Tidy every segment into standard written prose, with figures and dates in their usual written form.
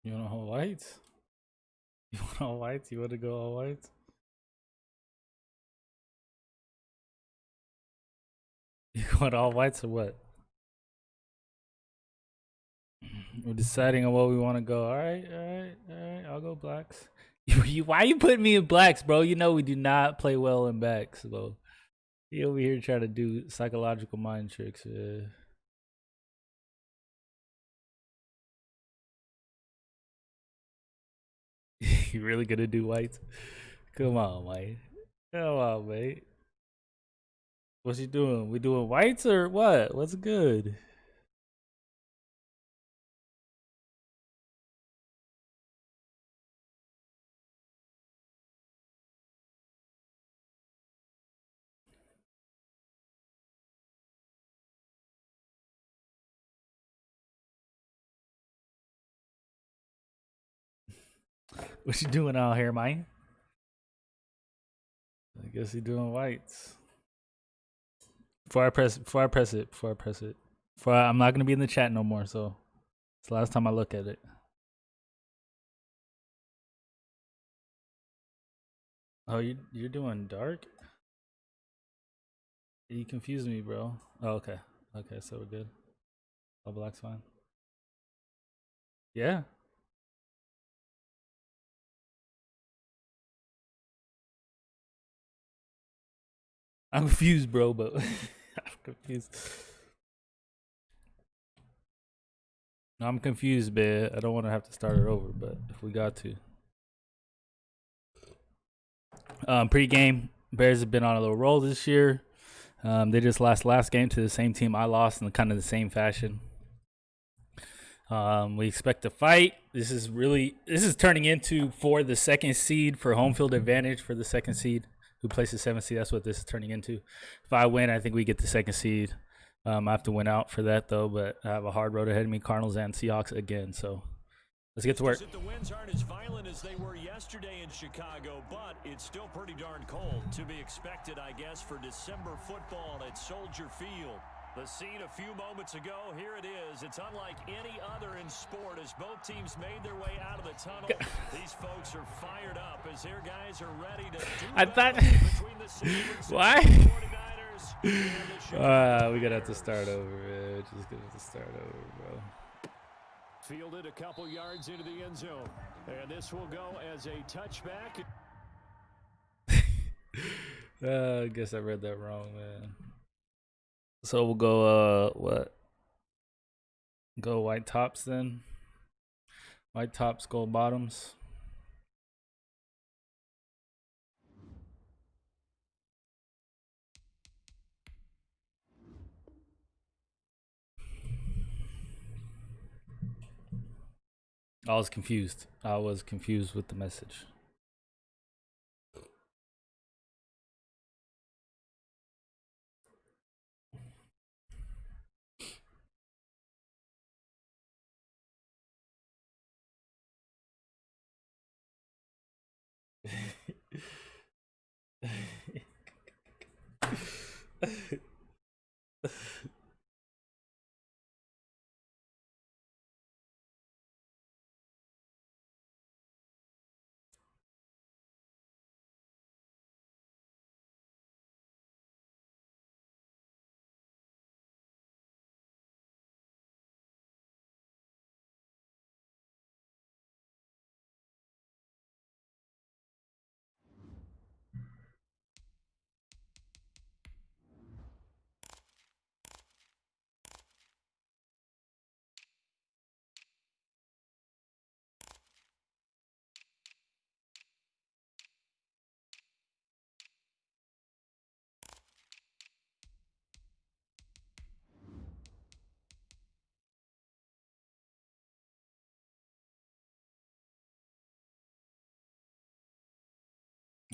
You want all white? You want all white? You want to go all white? You want all whites or what? We're deciding on what we want to go. All right, all right, all right. I'll go blacks. Why you putting me in blacks, bro? You know we do not play well in backs, bro. You over here trying to do psychological mind tricks, man. You really gonna do whites? Come on, mate. Come on, mate. What's he doing? We doing whites or what? What's good? What you doing out here, man? I guess he doing whites. Before I press it. I'm not gonna be in the chat no more, so it's the last time I look at it. Oh, you're doing dark? You confused me, bro. Oh, okay. Okay, so we're good. All black's fine. Yeah. I'm confused, bro, but I'm confused. No, I'm confused, man. I don't want to have to start it over, but if we got to. Pre-game, Bears have been on a little roll this year. They just lost last game to the same team I lost in kind of the same fashion. We expect to fight. This is turning into for the second seed, for home field advantage for the second seed who plays the seventh seed. That's what this is turning into. If I win, I think we get the second seed. I have to win out for that though, but I have a hard road ahead of me. Cardinals and Seahawks again, so let's get to work. The winds aren't as violent as they were yesterday in Chicago, but it's still pretty darn cold. To be expected, I guess, for December football at Soldier Field. The scene a few moments ago, here it is. It's unlike any other in sport as both teams made their way out of the tunnel. These folks are fired up as their guys are ready to do I thought between the Seahawks why? and the 49ers. We're gonna have to start over, man. Just gonna have to start over, bro. Fielded a couple yards into the end zone. And this will go as a touchback. I guess I read that wrong, man. So we'll go, what? Go white tops then. White tops, gold bottoms. I was confused. I was confused with the message.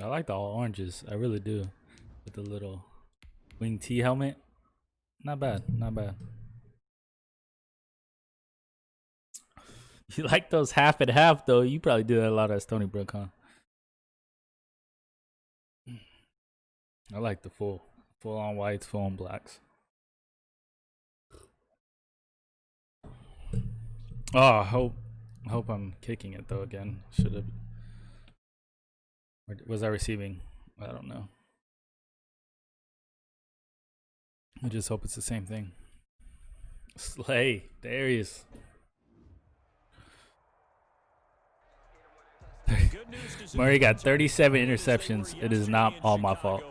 I like the all oranges. I really do. With the little wing T helmet. Not bad. Not bad. You like those half and half though. You probably do that a lot at Stony Brook, huh? I like the full on whites, full on blacks. Oh, I hope I'm kicking it though again. Should have. Or was I receiving? I don't know. I just hope it's the same thing. Slay, Darius. Murray got 37 interceptions. It is not all my fault.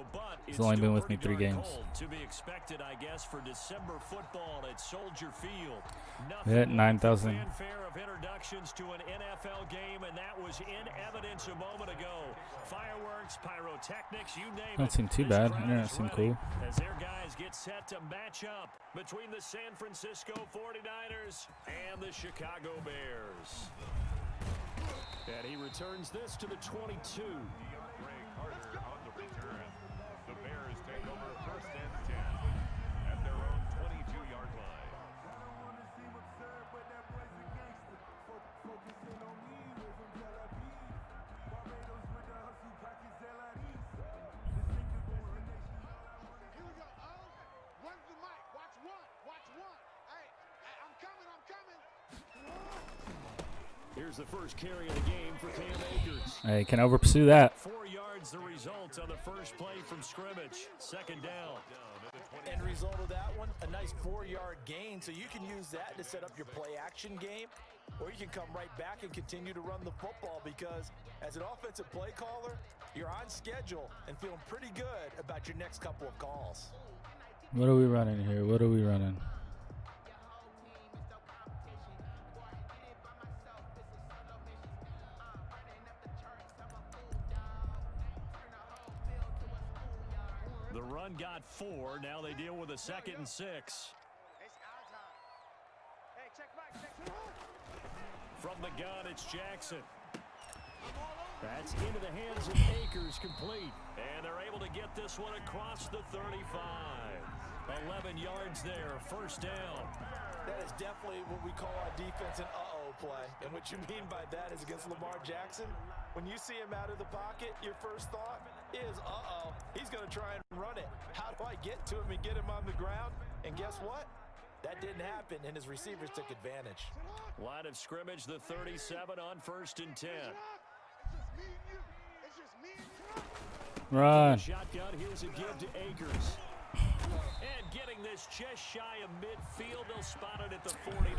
He's only been with me 3 games. To be expected, I guess, for December football at Soldier Field. Yeah, 9,000. Fanfare of introductions to an NFL game, and that was in evidence a moment ago. Fireworks, pyrotechnics, you name it. Don't seem too bad. Internet seemed cool. As their guys get set to match up between the San Francisco 49ers and the Chicago Bears. And he returns this to the 22. The Bears take over 1st and 10 at their own 22-yard line. Here we go. Oh, run the mic. Watch one. Watch one. Hey, I'm coming. Here's the first carry of the game for Cam Akers. Hey, can I over pursue that? 4 yards the result on the first play from scrimmage. 2nd down. End result of that one, a nice 4-yard gain. So you can use that to set up your play action game, or you can come right back and continue to run the football, because as an offensive play caller, you're on schedule and feeling pretty good about your next couple of calls. What are we running here? What are we running? The run got 4. Now they deal with a 2nd and 6. From the gun, it's Jackson. That's into the hands of Akers, complete. And they're able to get this one across the 35. 11 yards there, 1st down. That is definitely what we call our defense an uh-oh play. And what you mean by that is against Lamar Jackson, when you see him out of the pocket, your first thought is, uh-oh, he's going to try and run it. How do I get to him and get him on the ground? And guess what? That didn't happen, and his receivers took advantage. Line of scrimmage, the 37 on 1st and 10. Run. Shotgun, here's a give to Akers. And getting this just shy of midfield, they'll spot it at the 49.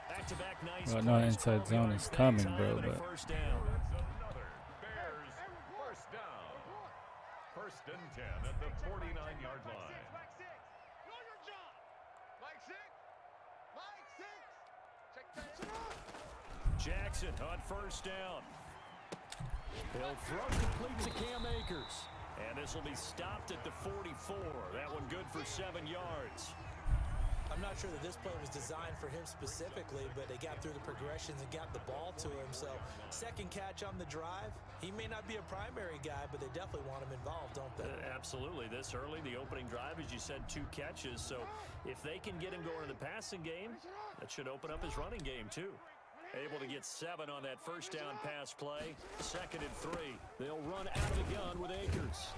Back-to-back nice. Well, no inside zone is coming, bro. But 1st down. Bears 1st down. 1st and 10 at the 49-yard line. Jackson on 1st down. He'll throw complete to Cam Akers. And this will be stopped at the 44. That one good for 7 yards. I'm not sure that this play was designed for him specifically, but they got through the progressions and got the ball to him. So 2nd catch on the drive. He may not be a primary guy, but they definitely want him involved, don't they? Absolutely. This early, the opening drive, as you said, 2 catches. So if they can get him going in the passing game, that should open up his running game too. Able to get 7 on that 1st down pass play. 2nd and 3. They'll run out of the gun with Akers.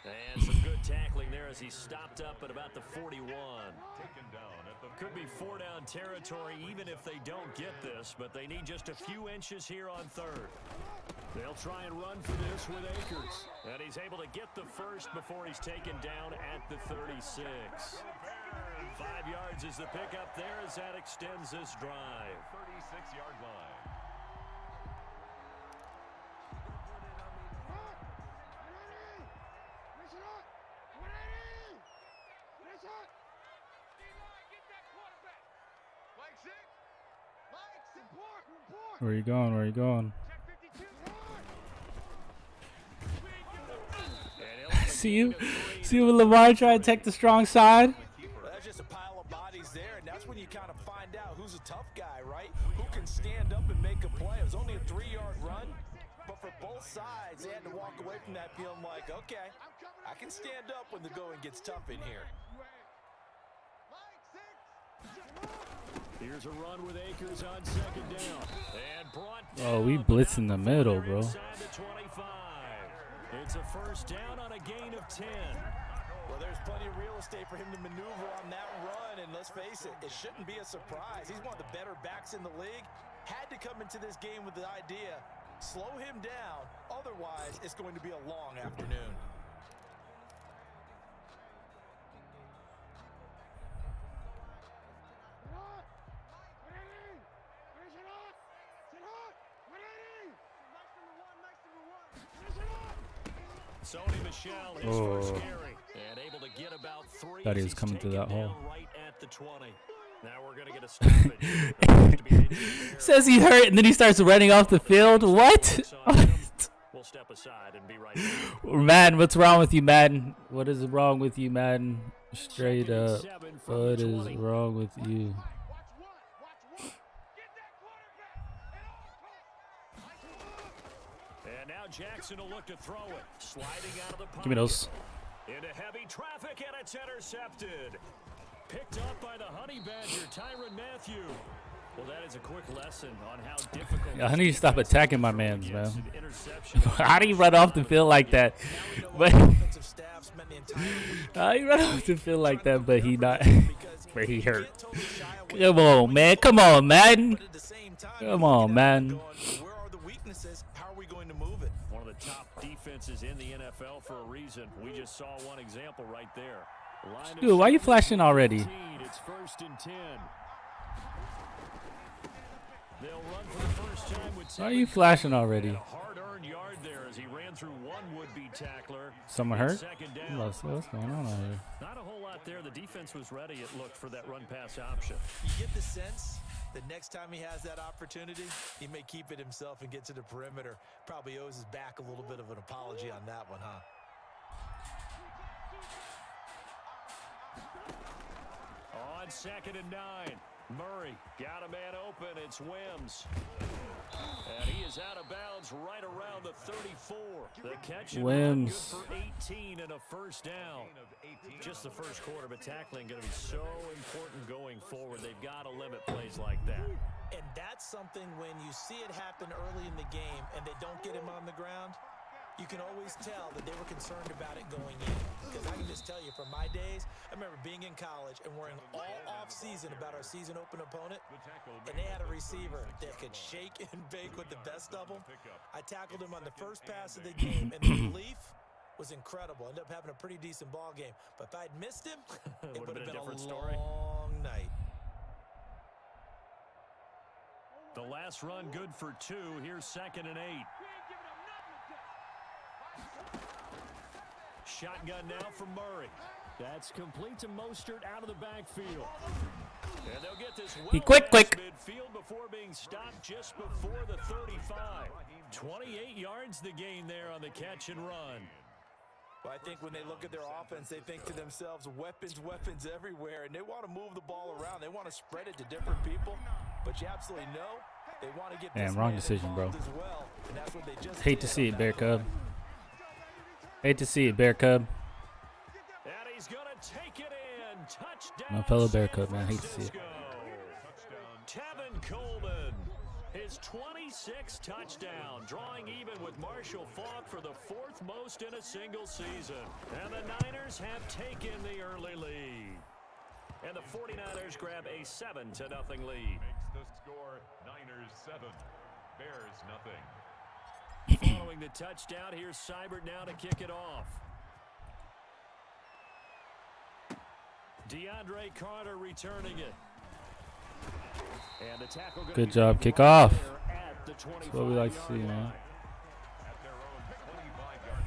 And some good tackling there as he stopped up at about the 41. Taken down at the Could be 4-down territory even if they don't get this, but they need just a few inches here on 3rd. They'll try and run for this with Akers. And he's able to get the first before he's taken down at the 36. 5 yards is the pickup there as that extends this drive. 36-yard line. where are you going? Where are you going? See you when Lamar try to take the strong side. That's just a pile of bodies there, and that's when you kind of find out who's a tough guy, right? Who can stand up and make a play. It was only a 3-yard run, But for both sides, they had to walk away from that feeling like, okay, I can stand up when the going gets tough in here. Here's a run with Akers on second down. And brought Oh, we blitz in the middle, bro. inside the 25. It's a first down on a gain of 10. Well, there's plenty of real estate for him to maneuver on that run, and let's face it, it shouldn't be a surprise. He's one of the better backs in the league. Had to come into this game with the idea, slow him down, otherwise it's going to be a long afternoon. Sony Michel, his first carry, and able to get about 3. Thought he was coming through that hole. Right at the 20. Now we're going to get a stoppage. Says he hurt, and then he starts running off the field. What? We'll step aside and be right back. Madden, what's wrong with you, Madden? What is wrong with you, Madden? Straight up. What is wrong with you? And now Jackson will look to throw it. Sliding out of the pocket. Give me those. Into heavy traffic, and it's intercepted. Picked up by the Honey Badger, Tyrann Mathieu. Well, that is a quick lesson on how difficult. I need to stop attacking my mans, man. How do you run off the field like that? But how do you run off the field like that? But he not. Where he hurt. Come on, man. Come on, Madden. Come on, man. Where are the weaknesses? How are we going to move it? One of the top defenses in the NFL for a reason. We just saw one example right there. Dude, why are you flashing already? It's first and 10. They'll run for the first time with 10. Why are you flashing already? A hard-earned yard there as he ran through one would-be tackler. Someone hurt? Second down. What's going on out here? Not a whole lot there. The defense was ready, it looked, for that run-pass option. You get the sense that next time he has that opportunity, he may keep it himself and get to the perimeter. Probably owes his back a little bit of an apology on that one, huh? On second and 9, Murray got a man open. It's Wims. And he is out of bounds right around the 34. The catch and run good for 18 and a first down. Just the first quarter, but tackling going to be so important going forward. They've got to limit plays like that. And that's something when you see it happen early in the game and they don't get him on the ground, you can always tell that they were concerned about it going in. Because I can just tell you from my days, I remember being in college and worrying all off-season about our season open opponent, and they had a receiver that could shake and bake with the best of them. I tackled him on the first pass of the game, and the relief was incredible. Ended up having a pretty decent ball game. But if I'd missed him, it would have been a long night. The last run good for 2. Here's second and 8. Shotgun now from Murray. That's complete to Mostert out of the backfield. And they'll get this Quick. midfield before being stopped just before the 35. 28 yards the gain there on the catch and run. Well, I think when they look at their offense, they think to themselves, weapons everywhere, and they want to move the ball around. They want to spread it to different people, but you absolutely know they want to get this wrong decision, bro. as well, and that's what they just Hate to see it, BEARCUB. Hate to see it, BEARCUB. And he's going to take it in. Touchdown. My fellow BEARCUB, man. Hate to see it. Tevin Coleman, his 26th touchdown, drawing even with Marshall Faulk for the 4th most in a single season. And the Niners have taken the early lead. And the 49ers grab a 7-0 lead. Makes the score Niners 7, Bears nothing. Following the touchdown, here's Seibert now to kick it off. DeAndre Carter returning it. And the tackle Good job, kick off. At the That's what we like to see, man. At their own 25-yard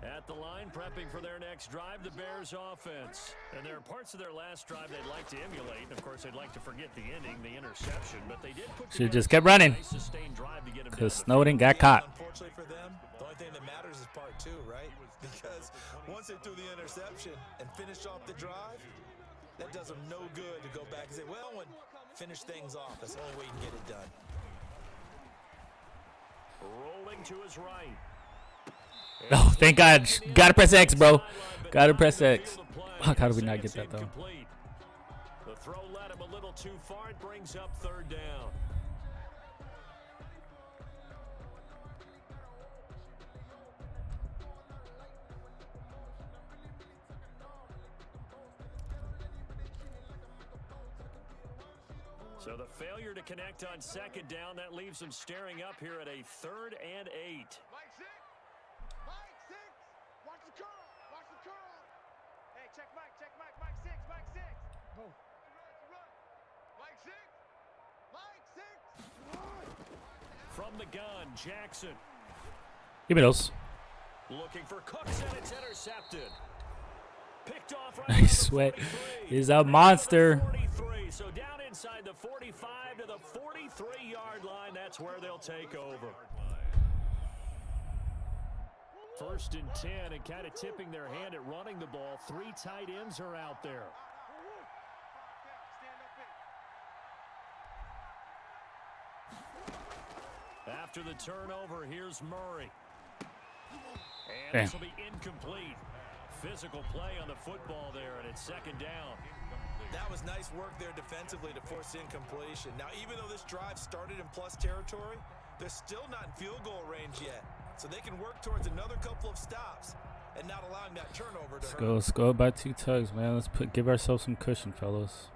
line. At at the line, prepping for their next drive, the Bears offense. And there are parts of their last drive they'd like to emulate. Of course, they'd like to forget the ending, the interception, but they did put Should just kept running because Snowden got caught. Unfortunately for them, the only thing that matters is part 2, right? Because once they threw the interception and finished off the drive, that does them no good to go back and say, well, and finish things off. That's the only way you can get it done. Rolling to his right. Oh, thank God. Gotta press X, bro. Gotta press X. Fuck, how did we not get that, though? The throw led him a little too far. It brings up 3rd down. So the failure to connect on 2nd down, that leaves them staring up here at a 3rd and 8. Mike 6. Mike 6. Watch the curl. Watch the curl. Hey, check Mike. Check Mike. Mike 6. Mike 6. Go. Run. Mike 6. Mike 6. From the gun, Jackson. Give me those. Looking for Cooks, and it's intercepted. Picked off right Nice sweat. He's a monster. 43. So down inside the 45 to the 43-yard line. That's where they'll take over. 1st and 10, and kind of tipping their hand at running the ball. 3 tight ends are out there. After the turnover, here's Murray. And this will be incomplete. Physical play on the football there, and it's 2nd down. That was nice work there defensively to force incompletion. Now, even though this drive started in plus territory, they're still not in field goal range yet. So they can work towards another couple of stops and not allowing that turnover to hurt. Let's go by 2 tugs, man. Let's give ourselves some cushion, fellas.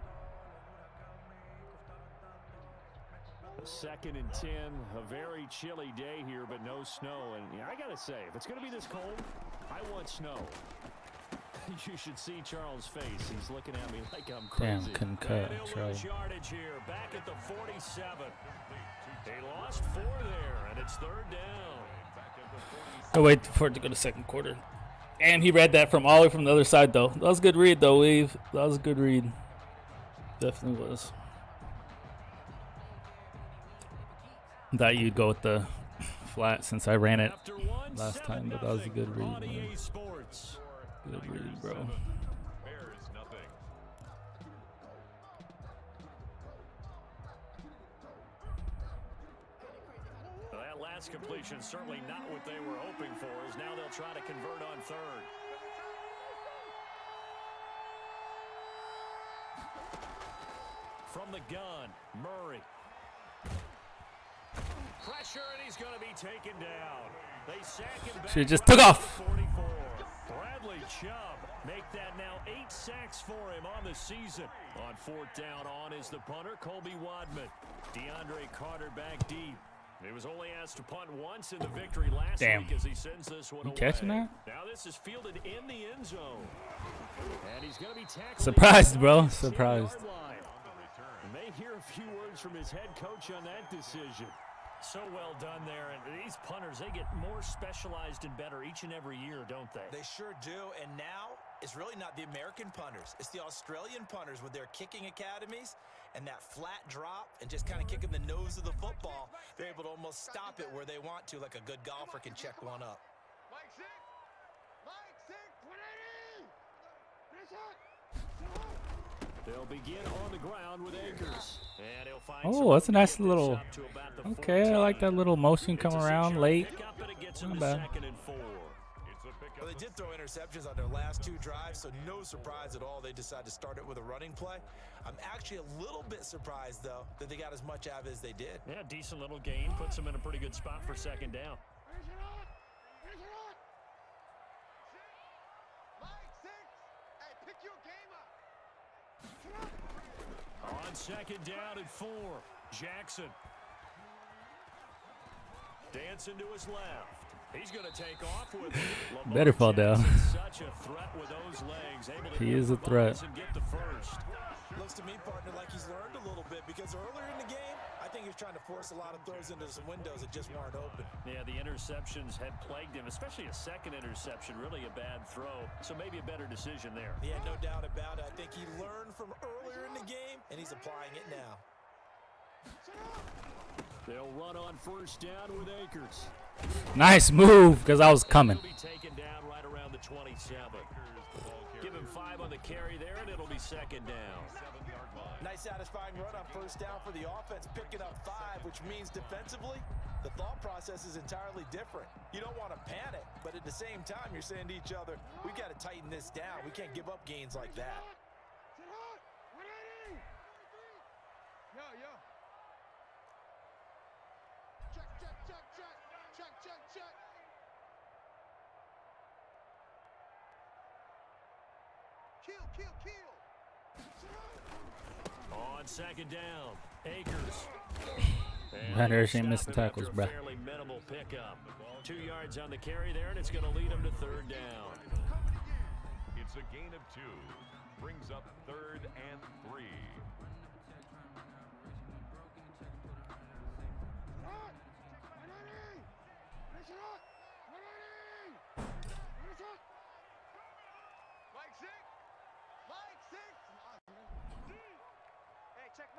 2nd and 10, a very chilly day here, but no snow. And yeah, I got to say, if it's going to be this cold, I want snow. You should see Charles' face. He's looking at me like I'm crazy. Damn, couldn't cut, Charles. Yardage here, back at the 47. They lost 4 there, and it's 3rd down. I'll wait for it to go to 2nd quarter. Damn, he read that from all the way from the other side, though. That was a good read, though, Weave. That was a good read. Definitely was. Thought you'd go with the flat since I ran it last time, but that was a good read, man. Good read, bro. Bears nothing. Well, that last completion certainly not what they were hoping for, as now they'll try to convert on 3rd. From the gun, Murray. Pressure, and he's going to be taken down. They sack him back. Should've just took off. 44. Bradley Chubb make that now 8 sacks for him on the season. On 4th down, on is the punter, Colby Wadman. DeAndre Carter back deep. He was only asked to punt once in the victory last week as he sends this one away. Catching that? Now this is fielded in the end zone. And he's going to be tackled. Surprised, bro. Surprised. You may hear a few words from his head coach on that decision. So well done there, and these punters, they get more specialized and better each and every year, don't they? They sure do, and now it's really not the American punters. It's the Australian punters with their kicking academies and that flat drop and just kind of kicking the nose of the football. They're able to almost stop it where they want to, like a good golfer can check one up. Mike 6. Mike 6. 180. Finish it. They'll begin on the ground with Akers. And he'll find Oh, that's a nice little. Okay, I like that little motion come around late. Not bad. Well, they did throw interceptions on their last 2 drives, so no surprise at all they decided to start it with a running play. I'm actually a little bit surprised, though, that they got as much out of it as they did. Yeah, decent little gain. Puts them in a pretty good spot for 2nd down. Finish it on. Finish it on. Mike 6. Hey, pick your game up. On 2nd down and 4, Jackson. Dancing to his left. He's going to take off with it. Better fall down. Such a threat with those legs, able to He is a threat. and get the first. Looks to me, partner, like he's learned a little bit because earlier in the game, I think he was trying to force a lot of throws into some windows that just weren't open. Yeah, the interceptions had plagued him, especially a second interception, really a bad throw. So maybe a better decision there. Yeah, no doubt about it. I think he learned from earlier in the game, and he's applying it now. They'll run on first down with Akers. Nice move, because I was coming. He'll be taken down right around the 27. Give him 5 on the carry there, and it'll be second down. Nice satisfying run on first down for the offense, picking up 5, which means defensively, the thought process is entirely different. You don't want to panic, but at the same time, you're saying to each other, we've got to tighten this down. We can't give up gains like that. Yo, yo. Check, check, check, check. Check, check, check. Kill, kill, kill. On second down, Akers. Man, Eric ain't missing tackles, bro. Fairly minimal pickup. 2 yards on the carry there, and it's going to lead him to third down. It's a gain of 2. Brings up 3rd and 3. Mike 6. Mike 6. Hey, check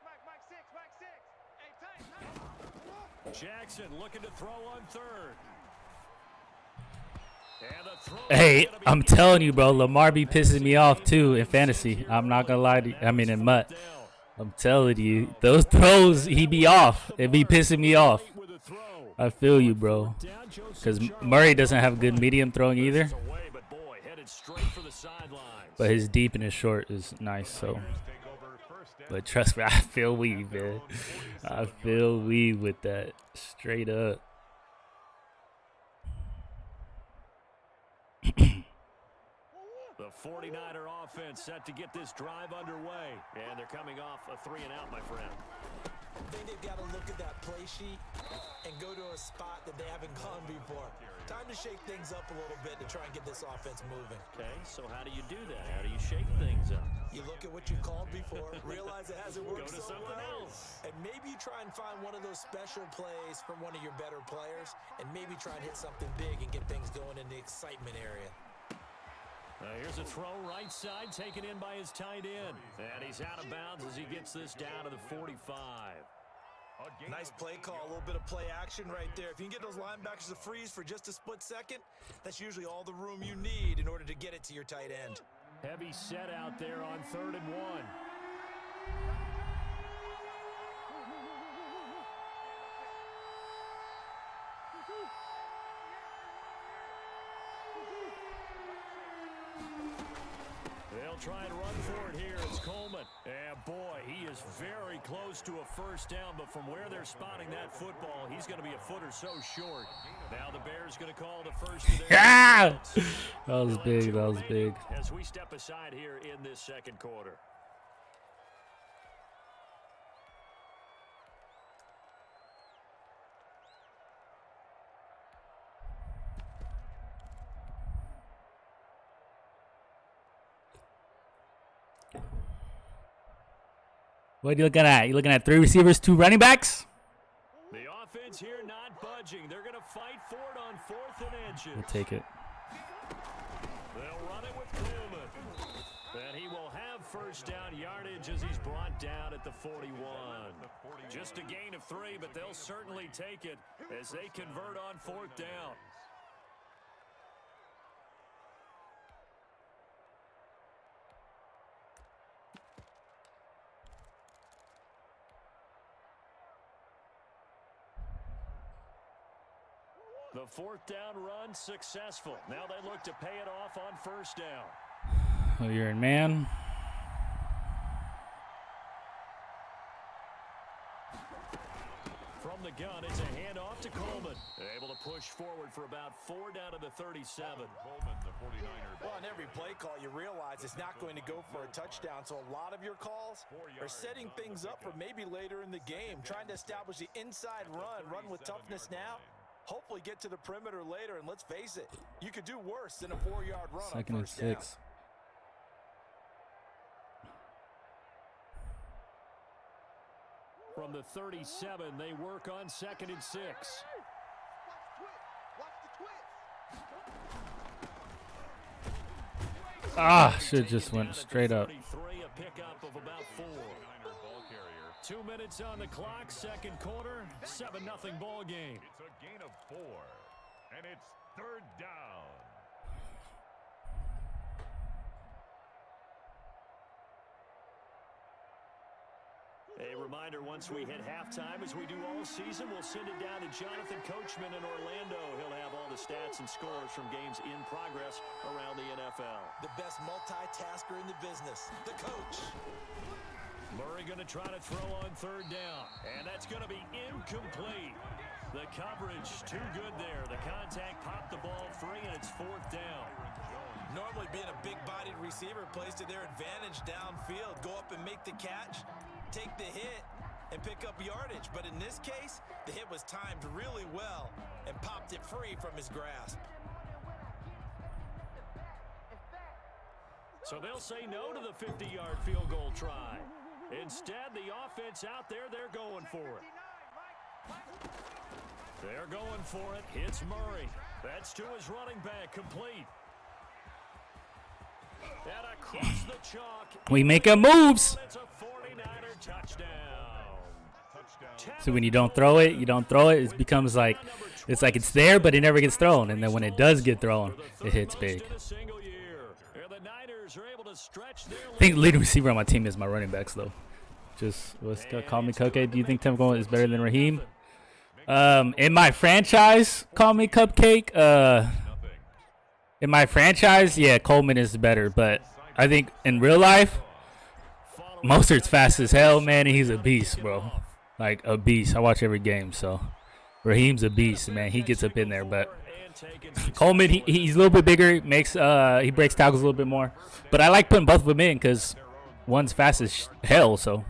Mike, Mike 6, Mike 6. Hey, tight. Jackson looking to throw on third. And the throw Hey, I'm telling you, bro, Lamar be pissing me off, too, in fantasy. I'm not going to lie to you. I mean, in MUT. I'm telling you, those throws, he be off. It be pissing me off. I feel you, bro. Because Murray doesn't have good medium throwing either. But his deep and his short is nice, so. But trust me, I feel we, man. I feel we with that. Straight up. The 49er offense set to get this drive underway. And they're coming off a 3-and-out, my friend. I think they've got to look at that play sheet and go to a spot that they haven't gone before. Time to shake things up a little bit to try and get this offense moving. Okay, so how do you do that? How do you shake things up? You look at what you called before, realize it hasn't worked Go to so something well, else. and maybe you try and find one of those special plays from one of your better players, and maybe try and hit something big and get things going in the excitement area. Here's a throw right side, taken in by his tight end. And he's out of bounds as he gets this down to the 45. Nice play call, a little bit of play action right there. If you can get those linebackers to freeze for just a split second, that's usually all the room you need in order to get it to your tight end. Heavy set out there on 3rd and 1. They'll try and run for it here. It's Coleman. And boy, he is very close to a first down, but from where they're spotting that football, he's going to be a foot or so short. Now the Bears going to call the first of their Yeah! That was big. That was big. As we step aside here in this second quarter. What are you looking at? You looking at 3 receivers, 2 running backs? The offense here not budging. They're going to fight for it on 4th and inches. We'll take it. They'll run it with Coleman. And he will have first down yardage as he's brought down at the 41. Just a gain of 3, but they'll certainly take it as they convert on 4th down. The 4th down run successful. Now they look to pay it off on first down. Oh, you're in man. From the gun, it's a handoff to Coleman. Able to push forward for about 4 down to the 37. Coleman, the 49er. Well, on every play call, you realize it's not going to go for a touchdown, so a lot of your calls are setting things up for maybe later in the game, trying to establish the inside run with toughness now, Hopefully get to the perimeter later, and let's face it, you could do worse than a 4-yard run. Second on and first down. 6. From the 37, they work on 2nd and 6. Ah, should just went straight up. 33, a pickup of about 4. 2 minutes on the clock, second quarter, 7-0 ball game. It's a gain of 4, and it's 3rd down. A reminder, once we hit halftime, as we do all season, we'll send it down to Jonathan Coachman in Orlando. He'll have all the stats and scores from games in progress around the NFL. The best multitasker in the business, the coach. Murray going to try to throw on 3rd down, and that's going to be incomplete. The coverage too good there. The contact popped the ball free, and it's 4th down. Normally being a big-bodied receiver plays to their advantage downfield. Go up and make the catch, take the hit, and pick up yardage. But in this case, the hit was timed really well and popped it free from his grasp. So they'll say no to the 50-yard field goal try. Instead, the offense out there, they're going for it. They're going for it. It's Murray. That's to his running back, complete. And across the chalk. We making moves. It's a 49er touchdown. So when you don't throw it, it becomes like it's there, but it never gets thrown. And then when it does get thrown, it hits big. I think the leading receiver on my team is my running backs, though. Just call me Cupcake. Do you think Tim Gold is better than Raheem? In my franchise, call me Cupcake. In my franchise, yeah, Coleman is better. But I think in real life, Mostert's fast as hell, man. And he's a beast, bro. Like a beast. I watch every game, so Raheem's a beast, man. He gets up in there, but Coleman, he's a little bit bigger. He breaks tackles a little bit more. But I like putting both of them in because one's fast as hell. So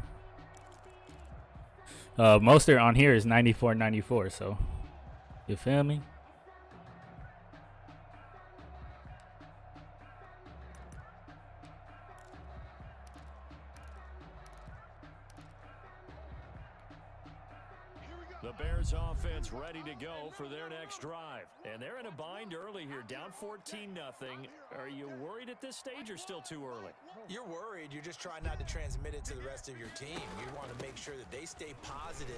Mostert on here is 94-94. So you feel me? The Bears offense ready to go for their next drive. And they're in a bind early here, down 14-0. Are you worried at this stage or still too early? You're worried. You're just trying not to transmit it to the rest of your team. You want to make sure that they stay positive.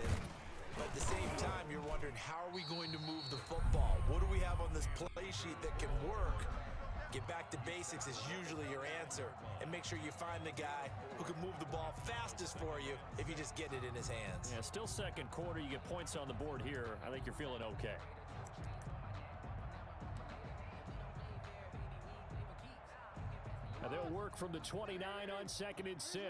But at the same time, you're wondering, how are we going to move the football? What do we have on this play sheet that can work? Get back to basics is usually your answer. And make sure you find the guy who can move the ball fastest for you if you just get it in his hands. Yeah, still second quarter. You get points on the board here. I think you're feeling okay. Now they'll work from the 29 on 2nd and 6.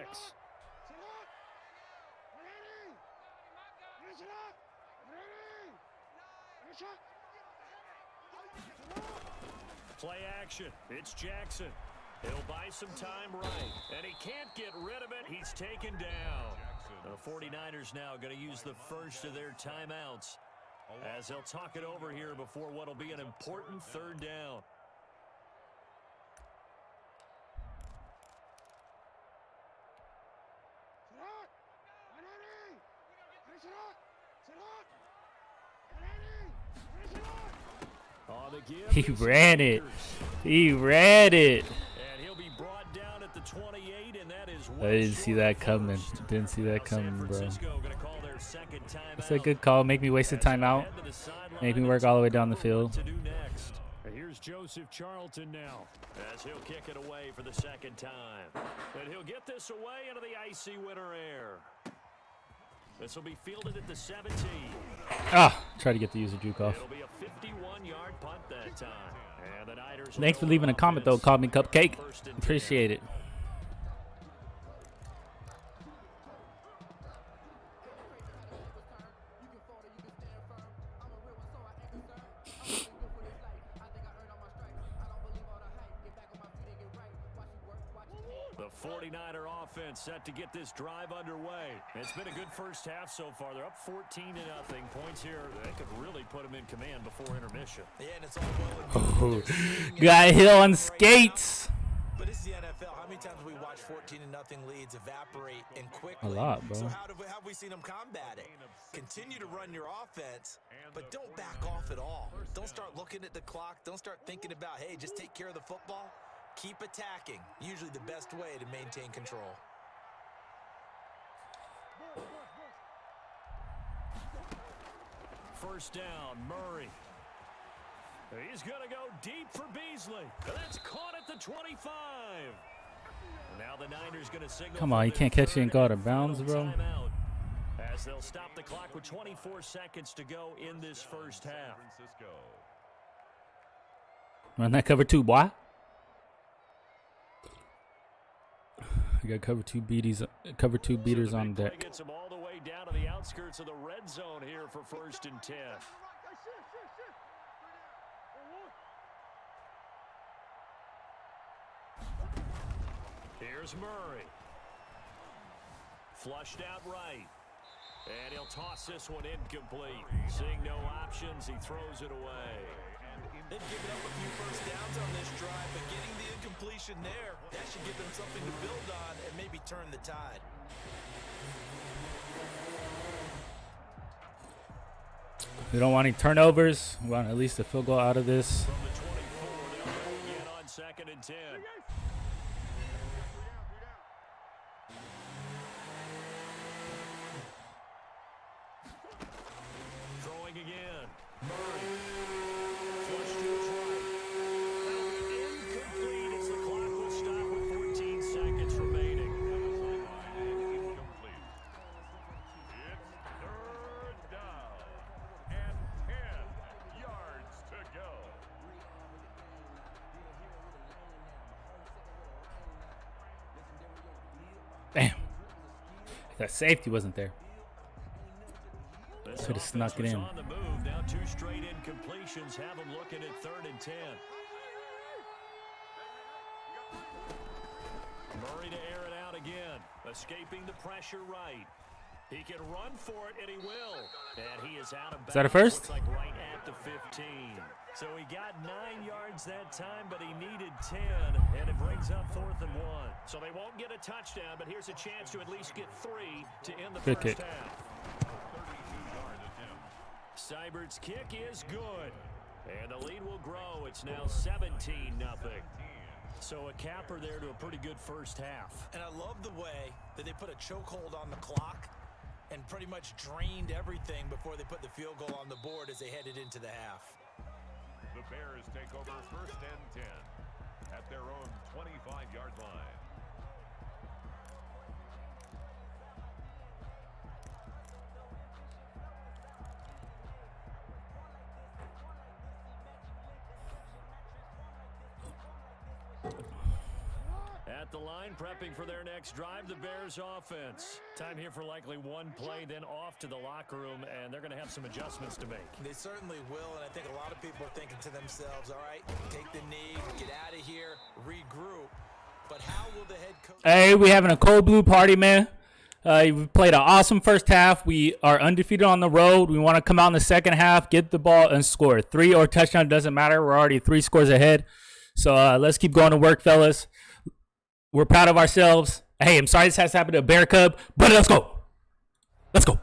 Play action. It's Jackson. He'll buy some time right. And he can't get rid of it. He's taken down. The 49ers now going to use the first of their timeouts as they'll talk it over here before what will be an important 3rd down. He ran it. He ran it. And he'll be brought down at the 28, and that is I didn't see that coming. Didn't see that coming, bro. That's a good call. Make me waste a timeout. Make me work all the way down the field. Here's Joseph Charlton now as he'll kick it away for the 2nd time. And he'll get this away into the icy winter air. This will be fielded at the 17. Try to get the user juke off. It'll be a 51-yard punt that time. And the Niners Thanks for leaving a comment, though. Call me Cupcake. Appreciate it. The The 49er offense set to get this drive underway. It's been a good first half so far. They're up 14-0. Points here, they could really put them in command before intermission. Yeah, and it's all well and good. Got Hill on skates. But it's the NFL. How many times have we watched 14-0 leads evaporate and quickly? A lot, bro. So how have we seen them combat it? Continue to run your offense, but don't back off at all. Don't start looking at the clock. Don't start thinking about, hey, just take care of the football. Keep attacking. Usually the best way to maintain control. First down, Murray. He's going to go deep for Beasley. That's caught at the 25. Now the Niners going to signal. Come on, you can't catch it and go out of bounds, bro. Timeout, as they'll stop the clock with 24 seconds to go in this first half. Run that cover 2, boy. You got cover 2 beaters on deck. Gets them all the way down to the outskirts of the red zone here for 1st and 10. Here's Murray. Flushed out right. And he'll toss this one incomplete. Seeing no options, he throws it away. They've given up a few first downs on this drive, but getting the incompletion there, that should give them something to build on and maybe turn the tide. We don't want any turnovers. We want at least a field goal out of this. From the 24, they'll go again on 2nd and 10. Throwing again. Murray. Flush to his right. Incomplete as the clock will stop with 14 seconds remaining. Incomplete. It's 3rd down and 10 yards to go. Damn. That safety wasn't there. Could have snuck it in. On the move. Now 2 straight incompletions have them looking at 3rd and 10. Murray to air it out again. Escaping the pressure right. He can run for it, and he will. And he is out of bounds. Is that a first? Looks like right at the 15. So he got 9 yards that time, but he needed 10, and it brings up 4th and 1. So they won't get a touchdown, but here's a chance to at least get 3 to end the Good first kick. half. 32-yard attempt. Seibert's kick is good. And the lead will grow. It's now 17-0. So a capper there to a pretty good first half. And I love the way that they put a chokehold on the clock and pretty much drained everything before they put the field goal on the board as they headed into the half. The Bears take over 1st and 10 at their own 25-yard line. At the line, prepping for their next drive, the Bears offense. Time here for likely one play, then off to the locker room, and they're going to have some adjustments to make. They certainly will, and I think a lot of people are thinking to themselves, all right, take the knee, get out of here, regroup. But how will the head coach... Hey, we having a cold blue party, man. We played an awesome first half. We are undefeated on the road. We want to come out in the second half, get the ball, and score. 3 or touchdown, doesn't matter. We're already 3 scores ahead. So let's keep going to work, fellas. We're proud of ourselves. Hey, I'm sorry this has happened to BEARCUB, but let's go. Let's go.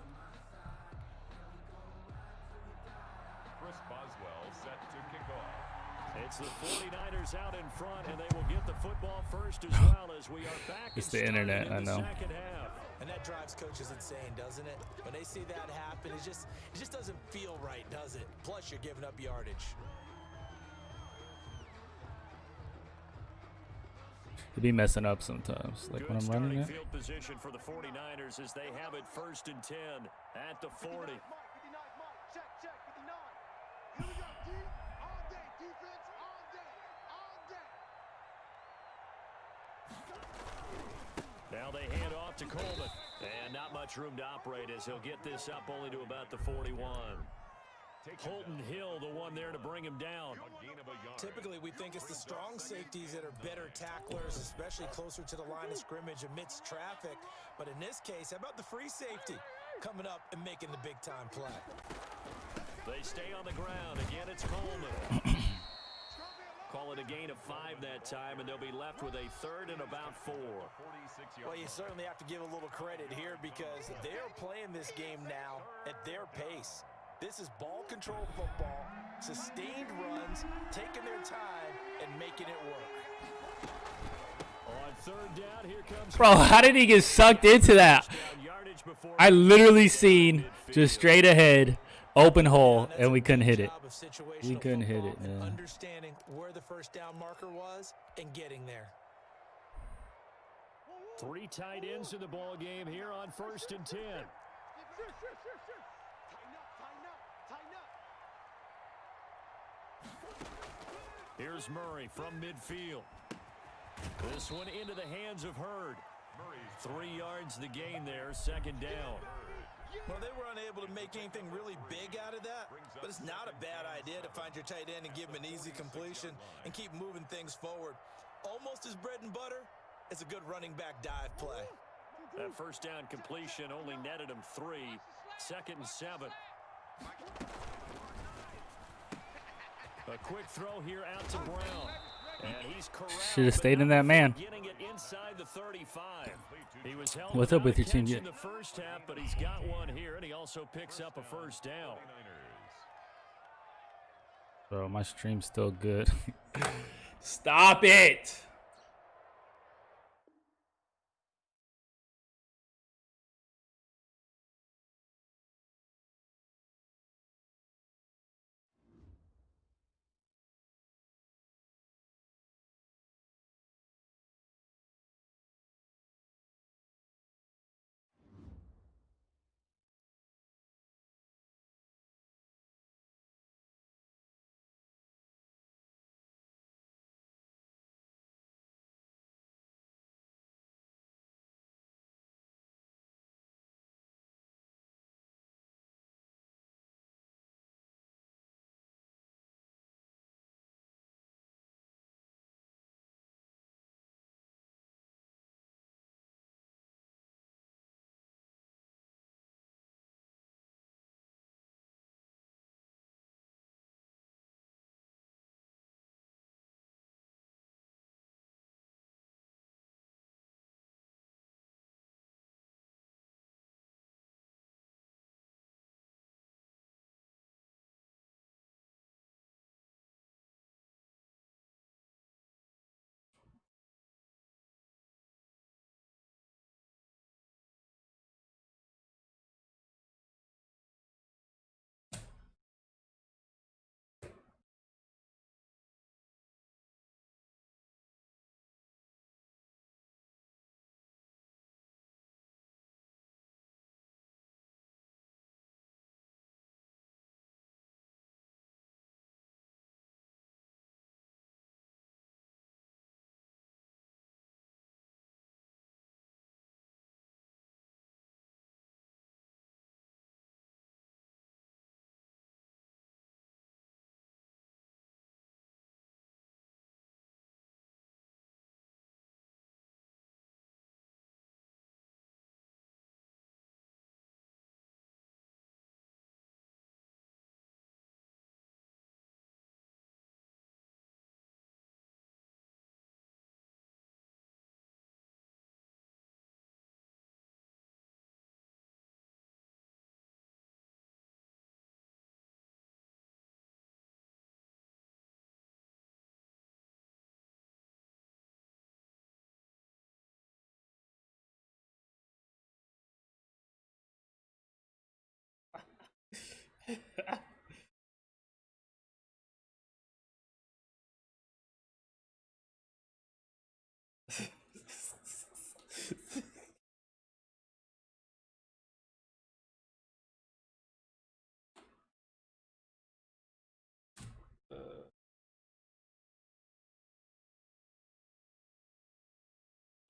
Chris Boswell set to kick off. It's the 49ers out in front, and they will get the football first as well as we are back. It's the internet, I know. Second half. And that drives coaches insane, doesn't it? When they see that happen, it just doesn't feel right, does it? Plus, you're giving up yardage. It'd be messing up sometimes, like when I'm running it. Field position for the 49ers as they have it 1st and 10 at the 40. Check, 59. Here we go, D. All day. Defense all day. Now they hand off to Coleman. And not much room to operate as he'll get this up only to about the 41. Holton Hill, the one there to bring him down. Typically, we think it's the strong safeties that are better tacklers, especially closer to the line of scrimmage amidst traffic. But in this case, how about the free safety coming up and making the big-time play? They stay on the ground. Again, it's Coleman. Call it a gain of 5 that time, and they'll be left with a 3rd and about 4. Well, you certainly have to give a little credit here because they're playing this game now at their pace. This is ball control football, sustained runs, taking their time, and making it work. On 3rd down, here comes... Bro, how did he get sucked into that? I literally seen just straight ahead, open hole, and we couldn't hit it. We couldn't hit it, man. Understanding where the first down marker was and getting there. 3 tight ends in the ball game here on 1st and 10. Here's Murray from midfield. This one into the hands of Hurd. 3 yards the gain there, 2nd down. Well, they were unable to make anything really big out of that, but it's not a bad idea to find your tight end and give him an easy completion and keep moving things forward. Almost as bread and butter as a good running back dive play. That first down completion only netted him 3. 2nd and 7. A quick throw here out to Brown. And he's corralled. Should have stayed in that man. Getting it inside the 35. He was held What's up with your without a team catch yet? in the first half, but he's got one here, and he also picks up a first down. Bro, my stream's still good. Stop it.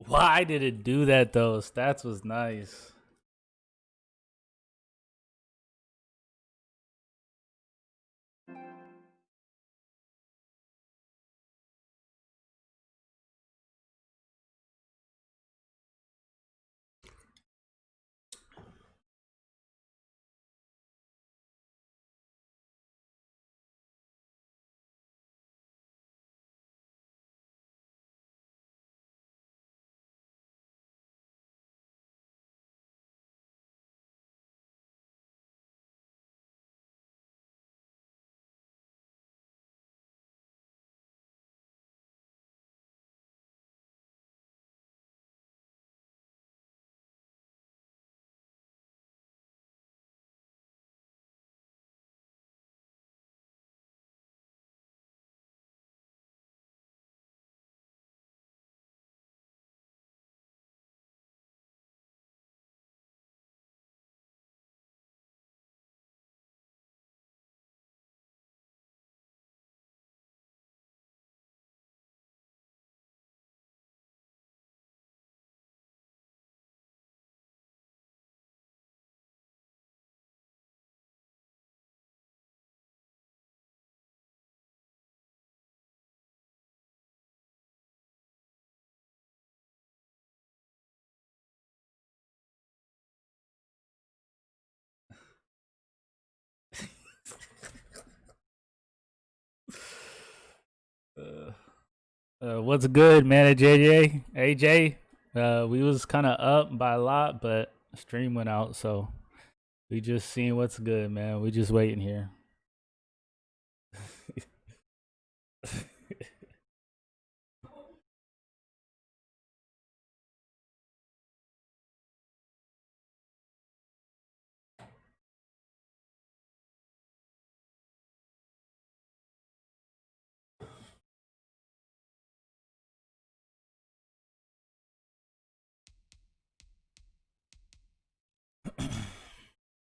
Why did it do that though? Stats was nice. What's good, man? At AJ, we was kind of up by a lot, but stream went out, so we just seeing what's good, man. We just waiting here.